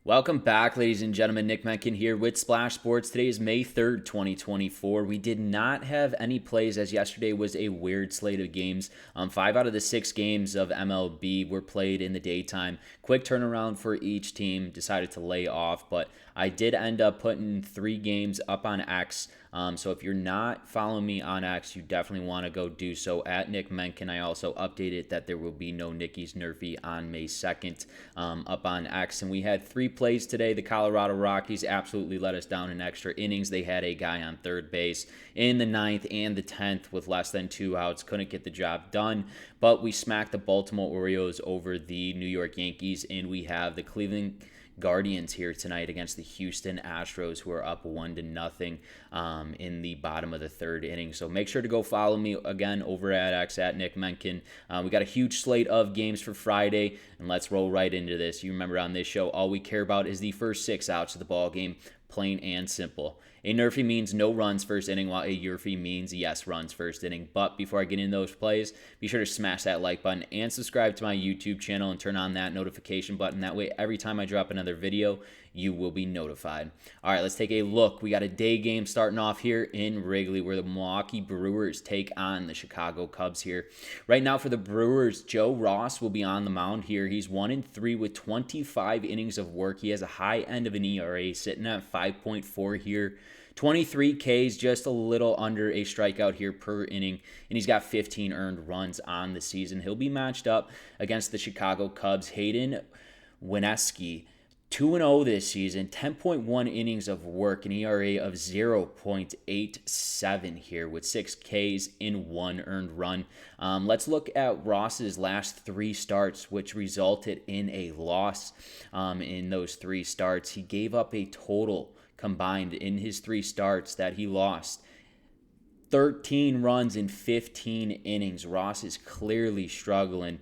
Welcome back, ladies and gentlemen. Nick Menken here with Splash Sports. Today is May 3rd, 2024. We did not have any plays as yesterday was a weird slate of games. 5 out of the 6 games of MLB were played in the daytime. Quick turnaround for each team. Decided to lay off, but I did end up putting 3 games up on X. So if you're not following me on X, you definitely want to go do so at Nick Menken. I also updated that there will be no Nicky's NRFI on May 2nd up on X. And we had 3 plays today. The Colorado Rockies absolutely let us down in extra innings. They had a guy on third base in the 9th and the 10th with less than 2 outs. Couldn't get the job done. But we smacked the Baltimore Orioles over the New York Yankees, and we have the Cleveland Guardians here tonight against the Houston Astros, who are up 1-0 in the bottom of the 3rd inning. So make sure to go follow me again over at X at Nick Menken. We got a huge slate of games for Friday, and let's roll right into this. You remember on this show, all we care about is the first 6 outs of the ball game. Plain and simple. A NRFI means no runs first inning, while a YRFI means yes runs first inning. But before I get into those plays, be sure to smash that like button and subscribe to my YouTube channel and turn on that notification button. That way, every time I drop another video, you will be notified. All right, let's take a look. We got a day game starting off here in Wrigley, where the Milwaukee Brewers take on the Chicago Cubs here. Right now for the Brewers, Joe Ross will be on the mound here. He's 1-3 with 25 innings of work. He has a high end of an ERA sitting at 5.4 here. 23 Ks, just a little under a strikeout here per inning, and he's got 15 earned runs on the season. He'll be matched up against the Chicago Cubs. Hayden Wesneski, 2-0 this season, 10.1 innings of work, an ERA of 0.87 here with 6 Ks in 1 earned run. Let's look at Ross's last 3 starts, which resulted in a loss in those 3 starts. He gave up a total combined in his 3 starts that he lost 13 runs in 15 innings. Ross is clearly struggling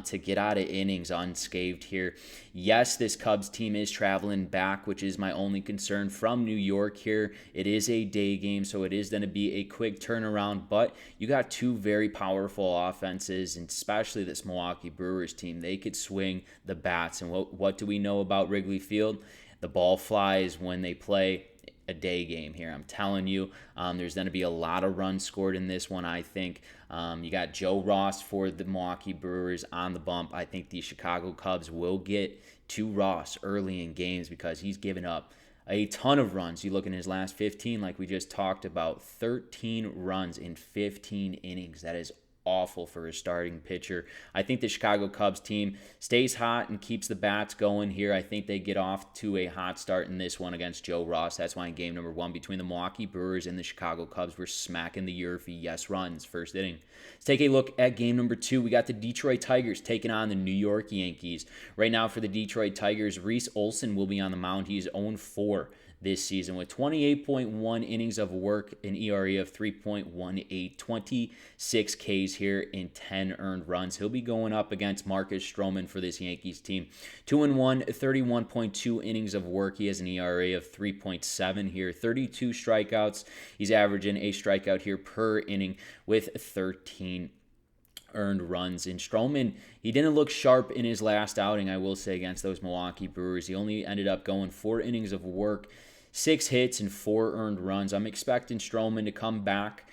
to get out of innings unscathed here. Yes, this Cubs team is traveling back, which is my only concern from New York here. It is a day game, so it is going to be a quick turnaround, but you got 2 very powerful offenses, and especially this Milwaukee Brewers team. They could swing the bats, and what do we know about Wrigley Field? The ball flies when they play a day game here. I'm telling you, there's going to be a lot of runs scored in this one, I think. You got Joe Ross for the Milwaukee Brewers on the bump. I think the Chicago Cubs will get to Ross early in games because he's given up a ton of runs. You look in his last 15, like we just talked about, 13 runs in 15 innings. That is awful for a starting pitcher. I think the Chicago Cubs team stays hot and keeps the bats going here. I think they get off to a hot start in this one against Joe Ross. That's why in game number 1 between the Milwaukee Brewers and the Chicago Cubs, we're smacking the YRFI yes runs first inning. Let's take a look at game number 2. We got the Detroit Tigers taking on the New York Yankees. Right now for the Detroit Tigers, Reese Olson will be on the mound. He's 0-4 this season with 28.1 innings of work, an ERA of 3.18, 26 Ks here in 10 earned runs. He'll be going up against Marcus Stroman for this Yankees team. 2-1, 31.2 innings of work. He has an ERA of 3.7 here, 32 strikeouts. He's averaging a strikeout here per inning with 13 earned runs. And Stroman, he didn't look sharp in his last outing, I will say, against those Milwaukee Brewers. He only ended up going 4 innings of work, 6 hits, and 4 earned runs. I'm expecting Stroman to come back.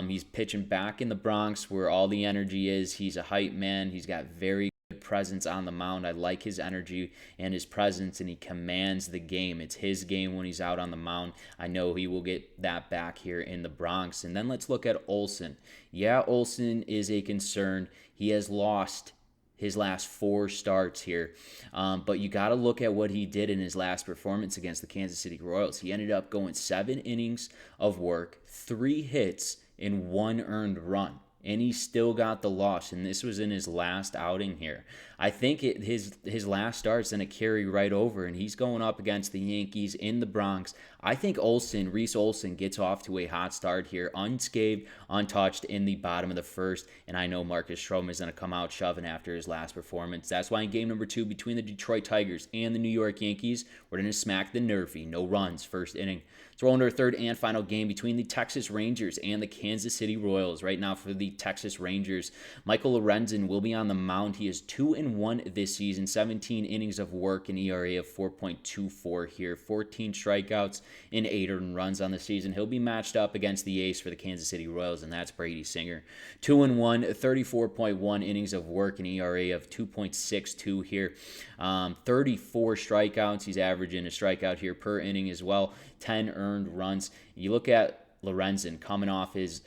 He's pitching back in the Bronx where all the energy is. He's a hype man. He's got very good presence on the mound. I like his energy and his presence, and he commands the game. It's his game when he's out on the mound. I know he will get that back here in the Bronx. And then let's look at Olson. Yeah, Olson is a concern. He has lost his last 4 starts here. But you got to look at what he did in his last performance against the Kansas City Royals. He ended up going 7 innings of work, 3 hits, and 1 earned run. And he still got the loss, and this was in his last outing here. I think his last start's going to carry right over, and he's going up against the Yankees in the Bronx. I think Reese Olson, gets off to a hot start here, unscathed, untouched in the bottom of the 1st, and I know Marcus Stroman is going to come out shoving after his last performance. That's why in game number 2 between the Detroit Tigers and the New York Yankees, we're going to smack the NRFI, no runs, first inning. Let's roll into our 3rd and final game between the Texas Rangers and the Kansas City Royals. Right now for the the Texas Rangers. Michael Lorenzen will be on the mound. He is 2-1 this season, 17 innings of work, an ERA of 4.24 here, 14 strikeouts and 8 earned runs on the season. He'll be matched up against the ace for the Kansas City Royals, and that's Brady Singer. 2-1, 34.1 innings of work, an ERA of 2.62 here, 34 strikeouts. He's averaging a strikeout here per inning as well, 10 earned runs. You look at Lorenzen coming off his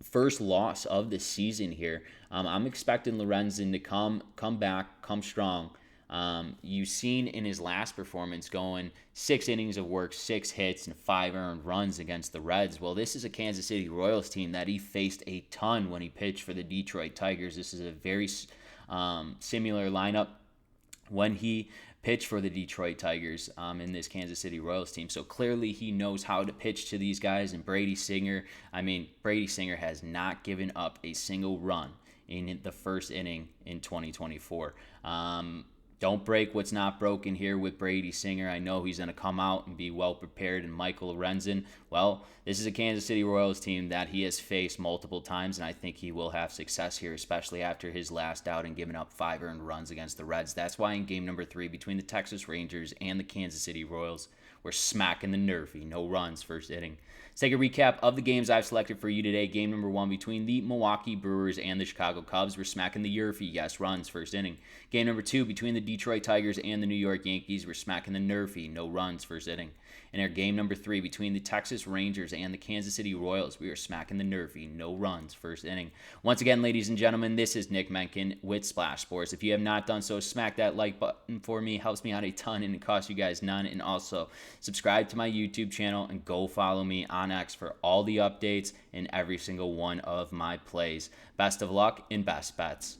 first loss of the season here. I'm expecting Lorenzen to come back, come strong. You've seen in his last performance going 6 innings of work, 6 hits, and 5 earned runs against the Reds. Well, this is a Kansas City Royals team that he faced a ton when he pitched for the Detroit Tigers. This is a very similar lineup when he pitched for the Detroit Tigers in this Kansas City Royals team. So clearly he knows how to pitch to these guys. And Brady Singer has not given up a single run in the first inning in 2024. Don't break what's not broken here with Brady Singer. I know he's going to come out and be well prepared. And Michael Lorenzen, well, this is a Kansas City Royals team that he has faced multiple times, and I think he will have success here, especially after his last outing giving up 5 earned runs against the Reds. That's why in game number 3 between the Texas Rangers and the Kansas City Royals, we're smacking the NRFI. No runs first inning. Let's take a recap of the games I've selected for you today. Game number 1 between the Milwaukee Brewers and the Chicago Cubs. We're smacking the YRFI. Yes, runs first inning. Game number 2 between the Detroit Tigers and the New York Yankees. We're smacking the NRFI. No runs first inning. In our game number 3 between the Texas Rangers and the Kansas City Royals, we are smacking the NRFI. No runs first inning. Once again, ladies and gentlemen, this is Nick Menken with Splash Sports. If you have not done so, smack that like button for me. It helps me out a ton and it costs you guys none. And also subscribe to my YouTube channel and go follow me on X for all the updates and every single one of my plays. Best of luck and best bets.